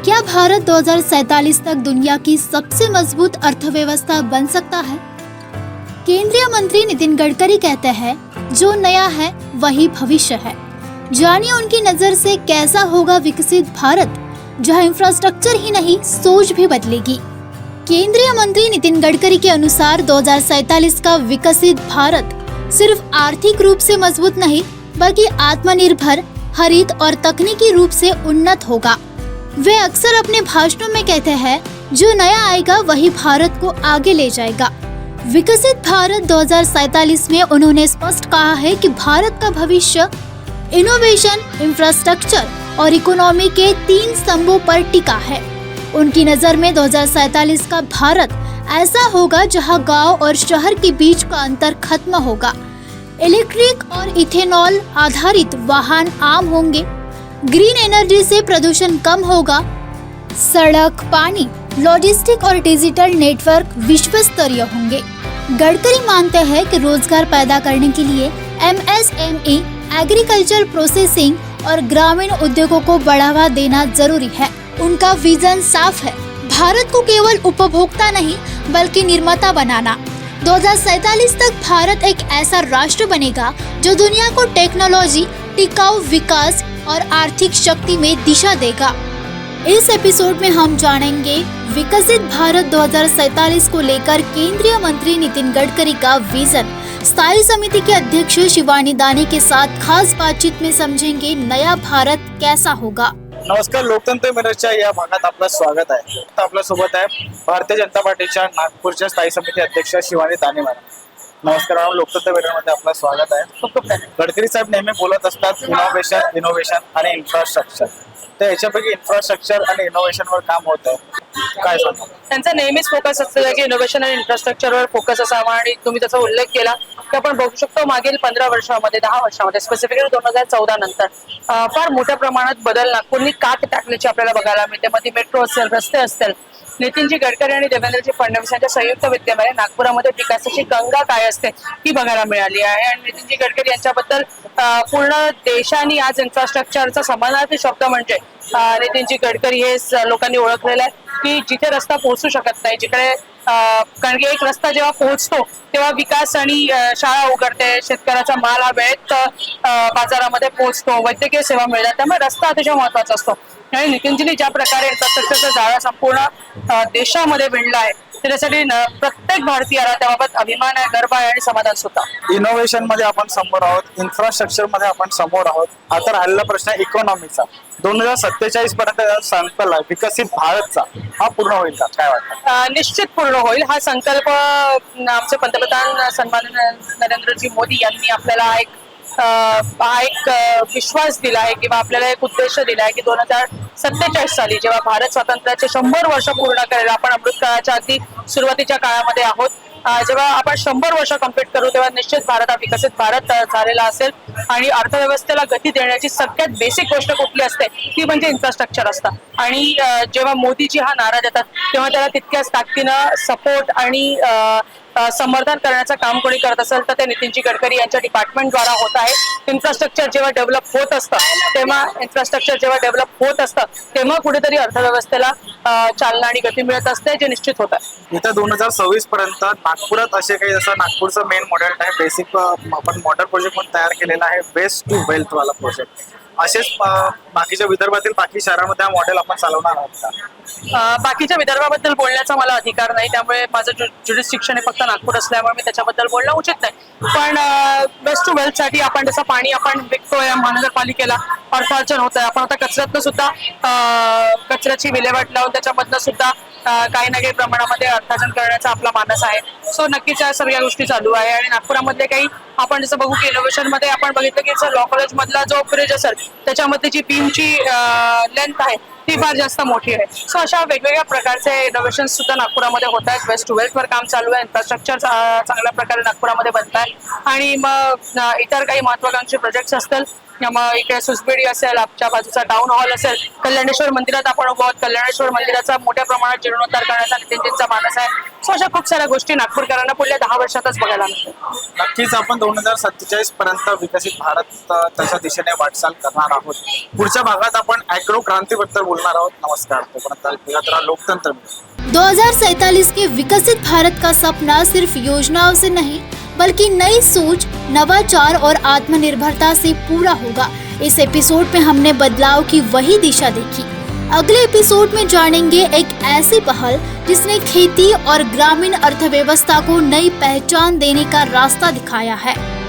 क्या भारत 2047 तक दुनिया की सबसे मजबूत अर्थव्यवस्था बन सकता है? केंद्रीय मंत्री नितिन गडकरी कहते हैं, जो नया है वही भविष्य है। जानिए उनकी नजर से कैसा होगा विकसित भारत, जहां इंफ्रास्ट्रक्चर ही नहीं सोच भी बदलेगी। केंद्रीय मंत्री नितिन गडकरी के अनुसार 2047 का विकसित भारत सिर्फ आर्थिक रूप से मजबूत नहीं, बल्कि आत्मनिर्भर, हरित और तकनीकी रूप से उन्नत होगा। वे अक्सर अपने भाषणों में कहते हैं, जो नया आएगा वही भारत को आगे ले जाएगा। विकसित भारत 2047 में उन्होंने स्पष्ट कहा है कि भारत का भविष्य इनोवेशन, इंफ्रास्ट्रक्चर और इकोनॉमी के 3 स्तंभों पर टिका है। उनकी नजर में 2047 का भारत ऐसा होगा जहां गांव और शहर के बीच का अंतर खत्म होगा। इलेक्ट्रिक और इथेनॉल आधारित वाहन आम होंगे। ग्रीन एनर्जी से प्रदूषण कम होगा। सड़क, पानी, लॉजिस्टिक और डिजिटल नेटवर्क विश्व स्तरीय होंगे। गडकरी मानते हैं कि रोजगार पैदा करने के लिए MSME, एग्रीकल्चर प्रोसेसिंग और ग्रामीण उद्योगों को बढ़ावा देना जरूरी है। उनका विजन साफ है, भारत को केवल उपभोक्ता नहीं बल्कि निर्माता बनाना। 2047 तक भारत एक ऐसा राष्ट्र बनेगा जो दुनिया को टेक्नोलॉजी, टिकाऊ विकास और आर्थिक शक्ति में दिशा देगा। इस एपिसोड में हम जानेंगे विकसित भारत 2047 को लेकर केंद्रीय मंत्री नितिन गडकरी का विजन। स्थायी समिति के अध्यक्ष शिवानी दानी के साथ खास बातचीत में समझेंगे नया भारत कैसा होगा। नमस्कार, लोकतंत्र मिररच्या या भागात आपलं स्वागत आहे। आपल्या सोबत आहे भारतीय जनता पार्टीच्या नागपूरच्या स्थायी समिती अध्यक्ष शिवानी दाने मॅडम। नमस्कार मॅडम, लोकतंत्र मिररमध्ये आपलं स्वागत आहे। खूप गडकरी साहेब नेहमी बोलत असतात इनोव्हेशन आणि इन्फ्रास्ट्रक्चर, तर याच्यापैकी इन्फ्रास्ट्रक्चर आणि इनोव्हेशनवर काम होतं, काय सांगता? त्यांचा नेहमीच फोकस असतो की इनोव्हेशन आणि इन्फ्रास्ट्रक्चरवर फोकस असावा। आणि तुम्ही त्याचा उल्लेख केला की आपण बघू शकतो मागील 15 वर्षामध्ये, 10 वर्षामध्ये, स्पेसिफिकली 2014 नंतर फार मोठ्या प्रमाणात बदल नागपूरनी काट टाकण्याची आपल्याला बघायला मिळते। मध्ये मेट्रो असेल, रस्ते असतील, नितीनजी गडकरी आणि देवेंद्रजी फडणवीस यांच्या संयुक्त विद्यमाने नागपुरामध्ये विकासाची गंगा काय असते ती बघायला मिळाली आहे। आणि नितीनजी गडकरी यांच्याबद्दल पूर्ण देशाने आज इन्फ्रास्ट्रक्चरचा समानार्थी शब्द म्हणजे नितीनजी गडकरी हे लोकांनी ओळखलेलं आहे की जिथे रस्ता पोहोचू शकत नाही, जिकडे कारण की एक रस्ता जेव्हा पोहोचतो तेव्हा विकास आणि शाळा उघडते, शेतकऱ्याचा माल हा वेळेत बाजारामध्ये पोहोचतो, वैद्यकीय सेवा मिळतात, त्यामुळे रस्ता अतिशय महत्वाचा असतो। आणि नितीनजींनी ज्या प्रकारे इन्फ्रास्ट्रक्चरचा जाळा संपूर्ण देशामध्ये विणला आहे त्याच्यासाठी प्रत्येक भारतीयाला त्याबाबत अभिमान आहे, गर्व आहे आणि समाधान सुद्धा। इनोव्हेशन मध्ये आपण समोर आहोत, इन्फ्रास्ट्रक्चर मध्ये आपण समोर आहोत। आता राहिलेला प्रश्न इकॉनॉमीचा। 2047 पर्यंत संकल्प विकसित भारतचा हा पूर्ण होईल का, काय वाटतं? निश्चित पूर्ण होईल। हा संकल्प आमचे पंतप्रधान सन्माननीय नरेंद्रजी मोदी यांनी आपल्याला हा एक विश्वास दिला आहे किंवा आपल्याला एक उद्देश दिला आहे की 2047 साली जेव्हा भारत स्वातंत्र्याचे 100 वर्ष पूर्ण करेल, आपण अमृतकाळाच्या अगदी सुरुवातीच्या काळामध्ये आहोत, जेव्हा आपण 100 वर्ष कंप्लीट करू तेव्हा निश्चित भारत हा विकसित भारत झालेला असेल। आणि अर्थव्यवस्थेला गती देण्याची सगळ्यात बेसिक गोष्ट कुठली असते ती म्हणजे इन्फ्रास्ट्रक्चर असतं। आणि जेव्हा मोदीजी हा नारा देतात तेव्हा त्याला तितक्याच ताकदीनं सपोर्ट आणि समर्थन करण्याचं काम कोणी करत असेल तर ते नितीनजी गडकरी यांच्या डिपार्टमेंटद्वारा होत आहे। इन्फ्रास्ट्रक्चर जेव्हा डेव्हलप होत असतं तेव्हा कुठेतरी अर्थव्यवस्थेला चालना आणि गती मिळत असते, जे निश्चित होत आहे। येत्या 2026 पर्यंत नागपुरात असे काही, जसं नागपूरचं मेन मॉडेल आहे, बेसिक आपण मॉडेल प्रोजेक्ट म्हणून तयार केलेला आहे, वेस्ट टू वेल्थ वाला प्रोजेक्ट। असेच बाकीच्या विदर्भातील बाकी शहरांमध्ये हा मॉडेल आपण चालवणार आहोत का? बाकीच्या विदर्भाबद्दल बोलण्याचा मला अधिकार नाही, त्यामुळे माझं ज्युरिस्डिक्शन हे फक्त नागपूर असल्यामुळे मी त्याच्याबद्दल बोलणं उचित नाही। पण वेस्ट टू वेल्थ साठी आपण जसं पाणी आपण विकतोय, महानगरपालिकेला अर्थार्जन होत आहे, आपण आता कचऱ्यातनं सुद्धा कचऱ्याची विल्हेवाट लावून त्याच्यामधनं सुद्धा काही ना काही प्रमाणामध्ये अर्थार्जन करण्याचा आपला मानस आहे। सो नक्कीच या सगळ्या गोष्टी चालू आहे। आणि नागपुरामधले काही आपण जसं बघू की इनोव्हेशन मध्ये आपण बघितलं की लॉ कॉलेज मधला जो ब्रिज असेल त्याच्यामध्ये जी बीमची लेंथ आहे ती फार जास्त मोठी आहे। सो अशा वेगवेगळ्या प्रकारचे इनोव्हेशन सुद्धा नागपुरामध्ये होत आहेत। वेस्ट टू वेल्थ वर काम चालू आहे, इन्फ्रास्ट्रक्चर चांगल्या प्रकारे नागपुरामध्ये बनत आहे। आणि मग इतर काही महत्वाकांक्षी प्रोजेक्ट्स असतील, मग इकडे सुसबेडी असेल, आमच्या बाजूचा टाउन हॉल असेल, कल्याणेश्वर मंदिरात आपण उभं आहोत, कल्याणेश्वर मंदिराचा मोठ्या प्रमाणात जीर्णोद्धार करण्याचा नितीनजींचा मानस आहे। सो अशा खूप साऱ्या गोष्टी नागपूरकरांना पुढल्या 10 वर्षातच बघायला मिळतील। नक्कीच आपण 2047 पर्यंत विकसित भारत त्याच्या दिशेने वाटचाल करणार आहोत। पुढच्या भागात आपण ॲग्रो क्रांतीबद्दल बोलणार आहोत. नमस्कार. तोपर्यंत लोकतंत्र 2047 के विकसित भारत का सपना सिर्फ योजनाओं से नहीं बल्कि नई सोच, नवाचार और आत्मनिर्भरता से पूरा होगा. इस एपिसोड में हमने बदलाव की वही दिशा देखी. अगले एपिसोड में जानेंगे एक ऐसी पहल जिसने खेती और ग्रामीण अर्थव्यवस्था को नई पहचान देने का रास्ता दिखाया है.